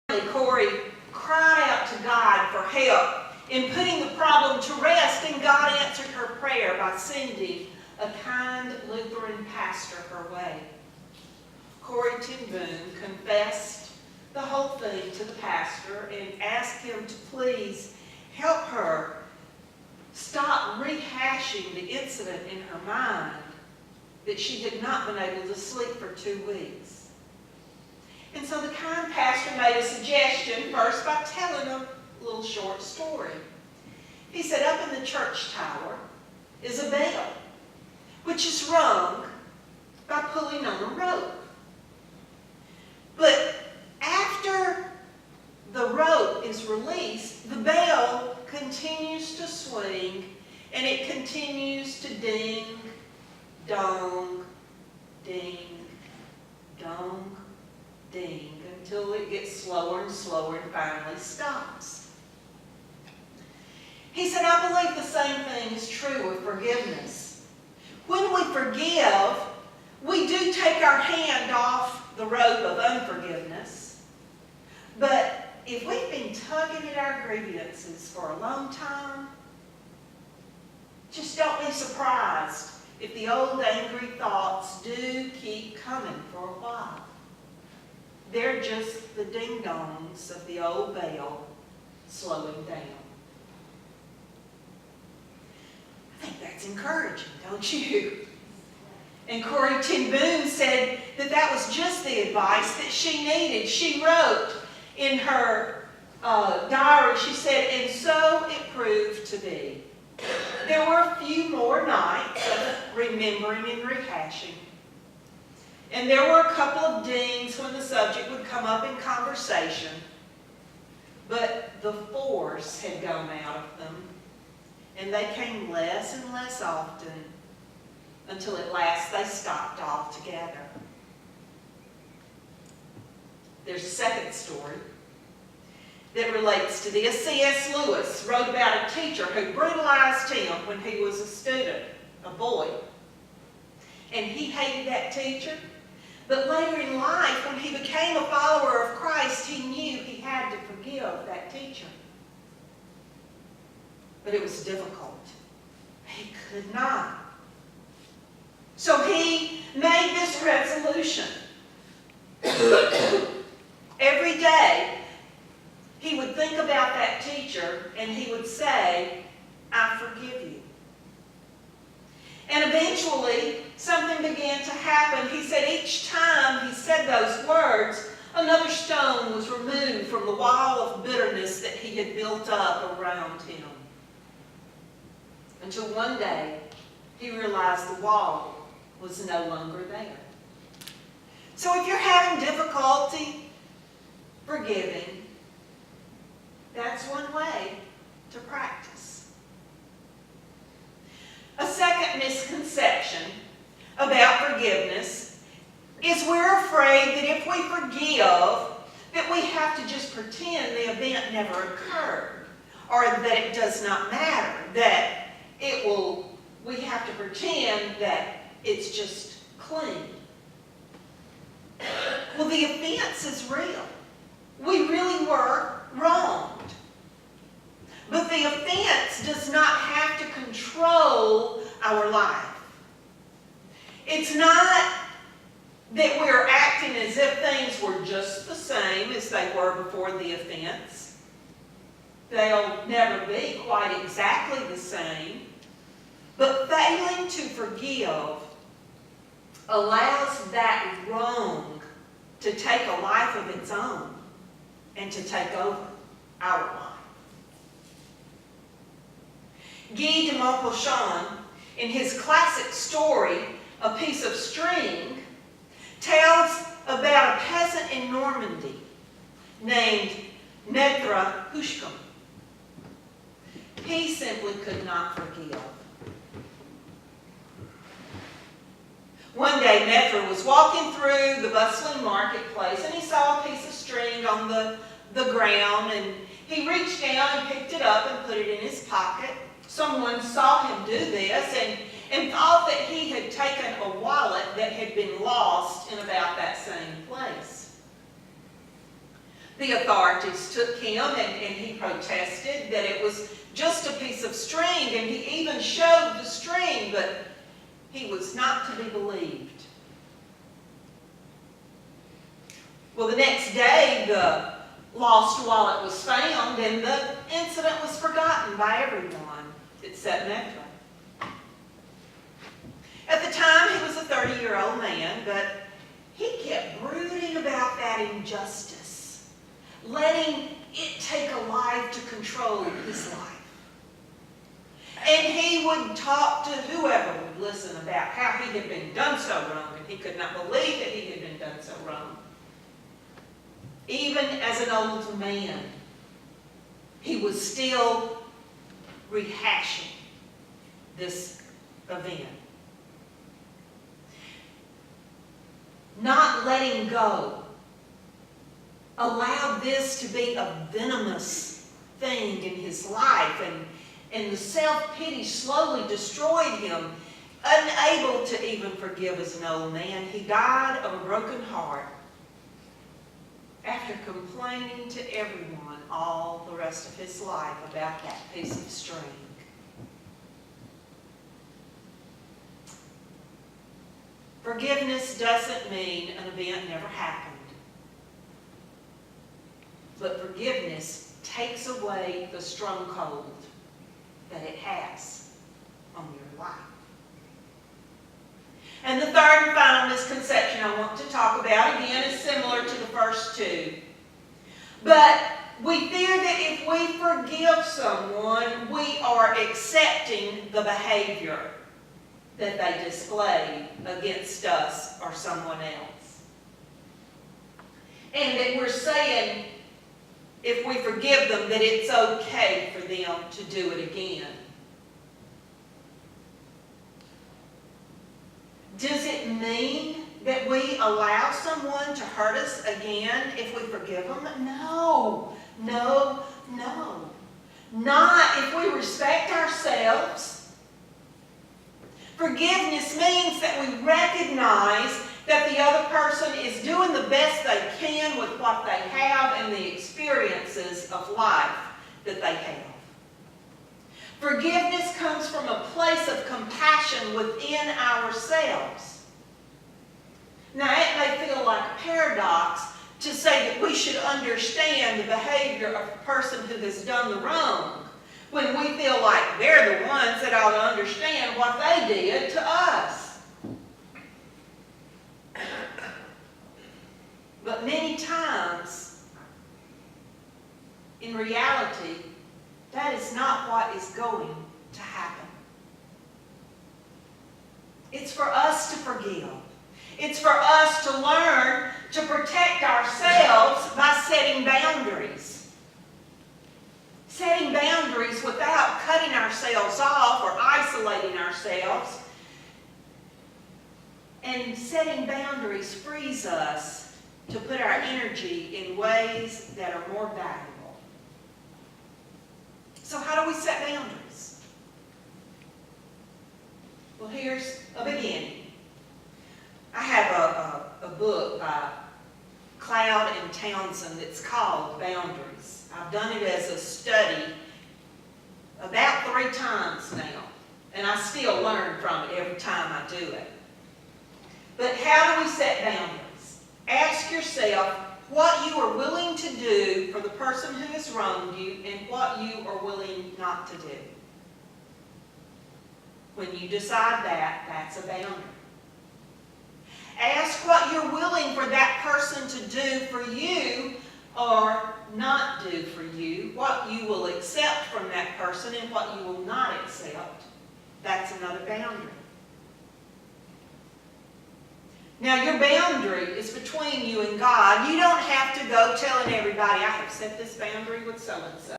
Corey cried out to God for help in putting the problem to rest, and God answered her prayer by sending a kind Lutheran pastor her way. Corey ten Boom confessed the whole thing to the pastor and asked him to please help her stop rehashing the incident in her mind that she had not been able to sleep for 2 weeks. And so the kind pastor made a suggestion, first by telling a little short story. He said, up in the church tower is a bell, which is rung by pulling on a rope. But after the rope is released, the bell continues to swing, and it continues to ding, dong, ding, dong, ding, until it gets slower and slower and finally stops. He said, I believe the same thing is true with forgiveness. When we forgive, we do take our hand off the rope of unforgiveness. But if we've been tugging at our grievances for a long time, just don't be surprised if the old angry thoughts do keep coming for a while. They're just the ding-dongs of the old bell slowing down. I think that's encouraging, don't you? And Corey ten Boom said that that was just the advice that she needed. She wrote in her diary, she said, and so it proved to be. There were a few more nights of remembering and rehashing. And there were a couple of dings when the subject would come up in conversation. But the force had gone out of them, and they came less and less often until at last they stopped altogether. There's a second story that relates to this. C.S. Lewis wrote about a teacher who brutalized him when he was a student, a boy. And he hated that teacher. But later in life, when he became a follower of Christ, he knew he had to forgive that teacher. But it was difficult. He could not. So he made this resolution. Every day, he would think about that teacher and he would say, I forgive you. And eventually, something began to happen. He said each time he said those words, another stone was removed from the wall of bitterness that he had built up around him. Until one day, he realized the wall was no longer there. So if you're having difficulty forgiving, that's one way to practice. A second misconception about forgiveness is we're afraid that if we forgive, that we have to just pretend the event never occurred, or that it does not matter, that we have to pretend that it's just clean. Well, the offense is real. We really were wronged. But the offense does not have to control our life. It's not that we're acting as if things were just the same as they were before the offense. They'll never be quite exactly the same. But failing to forgive allows that wrong to take a life of its own and to take over our life. Guy de Maupassant, in his classic story, A Piece of String, tells about a peasant in Normandy named Maître Huchcombe. He simply could not forgive. One day, Maître was walking through the bustling marketplace, and he saw a piece of string on the ground, and he reached down and picked it up and put it in his pocket. Someone saw him do this and thought that he had taken a wallet that had been lost in about that same place. The authorities took him and he protested that it was just a piece of string, and he even showed the string, but he was not to be believed. Well, the next day, the lost wallet was found, and the incident was forgotten by everyone except Metro. At the time, he was a 30-year-old man, but he kept brooding about that injustice, letting it take a life to control his life. And he would talk to whoever would listen about how he had been done so wrong, and he could not believe that he had been done so wrong. Even as an old man, he was still rehashing this event. Not letting go allowed this to be a venomous thing in his life, and the self-pity slowly destroyed him. Unable to even forgive as an old man, he died of a broken heart after complaining to everyone all the rest of his life about that piece of string. Forgiveness doesn't mean an event never happened. But forgiveness takes away the stronghold that it has on your life. And the third and final misconception I want to talk about, again, is similar to the first two. But we fear that if we forgive someone, we are accepting the behavior that they displayed against us or someone else. And that we're saying, if we forgive them, that it's okay for them to do it again. Does it mean that we allow someone to hurt us again if we forgive them? No, no, no. Not if we respect ourselves. Forgiveness means that we recognize that the other person is doing the best they can with what they have and the experiences of life that they have. Forgiveness comes from a place of compassion within ourselves. Now, it may feel like a paradox to say that we should understand the behavior of a person who has done the wrong when we feel like they're the ones that ought to understand what they did to us. But many times, in reality, that is not what is going to happen. It's for us to forgive. It's for us to learn to protect ourselves by setting boundaries. Setting boundaries without cutting ourselves off or isolating ourselves. And setting boundaries frees us to put our energy in ways that are more valuable. So how do we set boundaries? Well, here's a beginning. I have a book by Cloud and Townsend that's called Boundaries. I've done it as a study about 3 times now, and I still learn from it every time I do it. But how do we set boundaries? Ask yourself what you are willing to do for the person who has wronged you and what you are willing not to do. When you decide that, that's a boundary. Ask what you're willing for that person to do for you or not do for you, what you will accept from that person and what you will not accept. That's another boundary. Now, your boundary is between you and God. You don't have to go telling everybody, I have set this boundary with so-and-so.